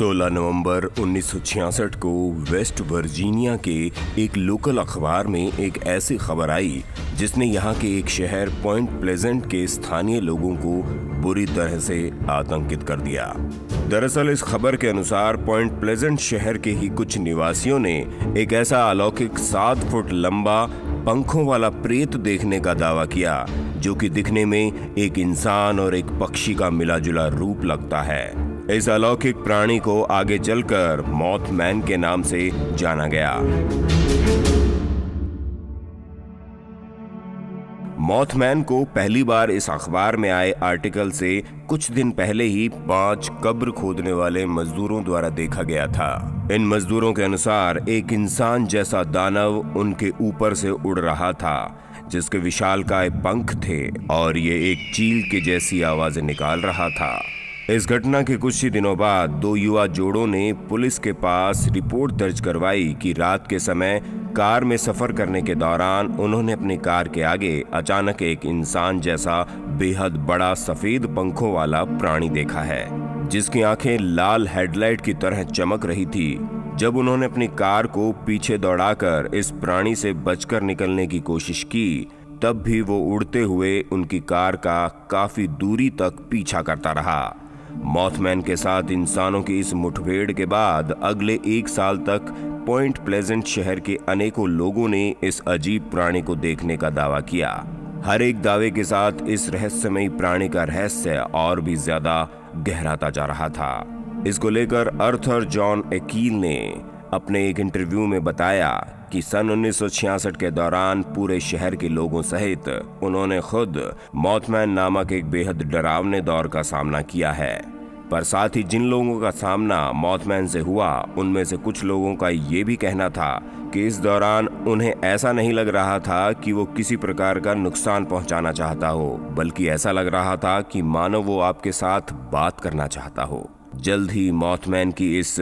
16 नवंबर 1966 को West Virginia के एक लोकल अखबार में एक ऐसी खबर आई जिसने यहाँ के एक शहर पॉइंट प्लेजेंट के स्थानीय लोगों को बुरी तरह से आतंकित कर दिया। दरअसल इस खबर के अनुसार पॉइंट प्लेजेंट शहर के ही कुछ निवासियों ने एक ऐसा अलौकिक 7 फुट लंबा पंखों वाला प्रेत देखने का दावा किया जो कि दिखने में एक इंसान और एक पक्षी का मिला जुला रूप लगता है। इस अलौकिक प्राणी को आगे चलकर मॉथमैन के नाम से जाना गया। मॉथमैन को पहली बार इस अखबार में आए आर्टिकल से कुछ दिन पहले ही 5 कब्र खोदने वाले मजदूरों द्वारा देखा गया था। इन मजदूरों के अनुसार एक इंसान जैसा दानव उनके ऊपर से उड़ रहा था जिसके विशालकाय पंख थे और ये एक चील के जैसी आवाजें निकाल रहा था। इस घटना के कुछ ही दिनों बाद 2 युवा जोड़ों ने पुलिस के पास रिपोर्ट दर्ज करवाई कि रात के समय कार में सफर करने के दौरान उन्होंने अपनी कार के आगे अचानक एक इंसान जैसा बेहद बड़ा सफेद पंखों वाला प्राणी देखा है जिसकी आंखें लाल हेडलाइट की तरह चमक रही थी। जब उन्होंने अपनी कार को पीछे दौड़ाकर इस प्राणी से बचकर निकलने की कोशिश की तब भी वो उड़ते हुए उनकी कार का काफी दूरी तक पीछा करता रहा। मॉथमैन के साथ इंसानों की इस मुठभेड़ के बाद अगले 1 साल तक पॉइंट प्लेजेंट शहर के अनेकों लोगों ने इस अजीब प्राणी को देखने का दावा किया। हर एक दावे के साथ इस रहस्यमयी प्राणी का रहस्य और भी ज्यादा गहराता जा रहा था। इसको लेकर आर्थर जॉन एकील ने अपने एक इंटरव्यू में बताया कि सन 1966 के दौरान पूरे शहर के लोगों सहित उन्होंने खुद मॉथमैन नामक एक बेहद डरावने दौर का सामना किया है। पर साथ ही जिन लोगों का सामना मॉथमैन से हुआ उनमें से कुछ लोगों का ये भी कहना था कि इस दौरान उन्हें ऐसा नहीं लग रहा था कि वो किसी प्रकार का नुकसान पहुंचाना चाहता हो, बल्कि ऐसा लग रहा था कि मानो वो आपके साथ बात करना चाहता हो। जल्द ही मॉथमैन की इस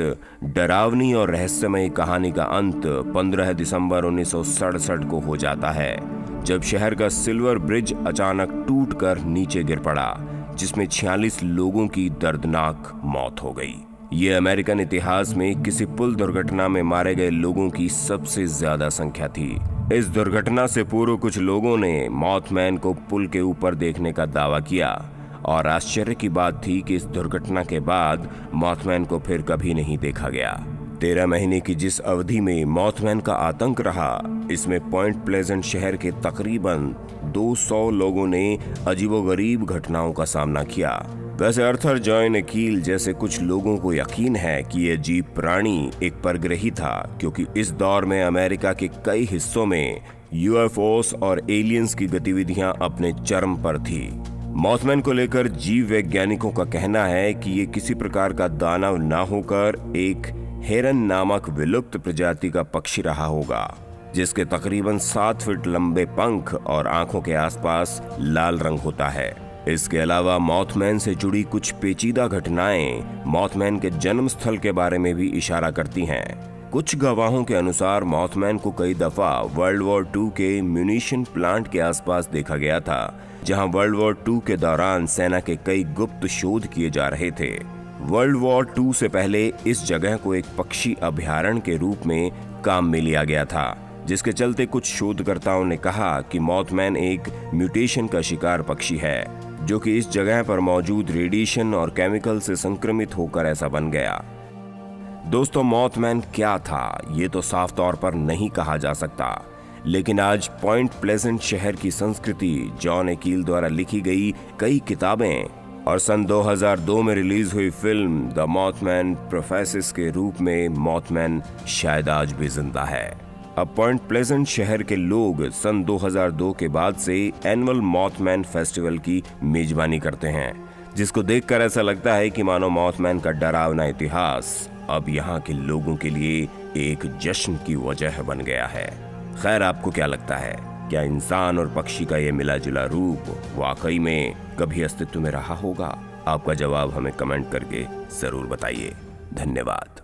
डरावनी और रहस्यमयी कहानी का अंत 15 दिसंबर 1967 को हो जाता है जब शहर का सिल्वर ब्रिज अचानक टूटकर नीचे गिर पड़ा जिसमें 46 लोगों की दर्दनाक मौत हो गई। ये अमेरिकन इतिहास में किसी पुल दुर्घटना में मारे गए लोगों की सबसे ज्यादा संख्या थी। इस दुर्घटना से पूर्व कुछ लोगों ने मॉथमैन को पुल के ऊपर देखने का दावा किया और आश्चर्य की बात थी कि इस दुर्घटना के बाद मॉथमैन को फिर कभी नहीं देखा गया। 13 महीने की जिस अवधि में मॉथमैन का आतंक रहा इसमें पॉइंट प्लेजेंट शहर के तकरीबन 200 लोगों ने अजीबोगरीब घटनाओं का सामना किया। वैसे आर्थर जॉन एकील जैसे कुछ लोगों को यकीन है कि यह अजीब प्राणी एक परग्रही था क्योंकि इस दौर में अमेरिका के कई हिस्सों में यूएफओस और एलियंस की गतिविधियां अपने चरम पर थी। मॉथमैन को लेकर जीव वैज्ञानिकों का कहना है कि ये किसी प्रकार का दानव न होकर एक हेरन नामक विलुप्त प्रजाति का पक्षी रहा होगा जिसके तकरीबन 7 फीट लंबे पंख और आंखों के आसपास लाल रंग होता है। इसके अलावा मॉथमैन से जुड़ी कुछ पेचीदा घटनाएं मॉथमैन के जन्म स्थल के बारे में भी इशारा करती हैं। कुछ गवाहों के अनुसार मॉथमैन को कई दफा वर्ल्ड वॉर 2 के म्यूनिशन प्लांट के आसपास देखा गया था जहां वर्ल्ड वॉर 2 के दौरान सेना के कई गुप्त शोध किए जा रहे थे। वर्ल्ड वॉर 2 से पहले इस जगह को एक पक्षी अभयारण्य के रूप में काम में लिया गया था जिसके चलते कुछ शोधकर्ताओं ने कहा कि मॉथमैन एक म्यूटेशन का शिकार पक्षी है जो कि इस जगह पर मौजूद रेडिएशन और केमिकल से संक्रमित होकर ऐसा बन गया। दोस्तों, मॉथमैन क्या था ये तो साफ तौर पर नहीं कहा जा सकता, लेकिन आज पॉइंट प्लेजेंट शहर की संस्कृति, जॉन एकील द्वारा लिखी गई कई किताबें और सन 2002 में रिलीज हुई फिल्म द मॉथमैन प्रोफेसिस के रूप में मॉथमैन शायद आज भी जिंदा है। अब पॉइंट प्लेजेंट शहर के लोग सन 2002 के बाद से एनुअल मॉथमैन फेस्टिवल की मेजबानी करते हैं जिसको देखकर ऐसा लगता है कि मानो मॉथमैन का डरावना इतिहास अब यहाँ के लोगों के लिए एक जश्न की वजह बन गया है। खैर, आपको क्या लगता है? क्या इंसान और पक्षी का ये मिला जुला रूप वाकई में कभी अस्तित्व में रहा होगा? आपका जवाब हमें कमेंट करके जरूर बताइए। धन्यवाद।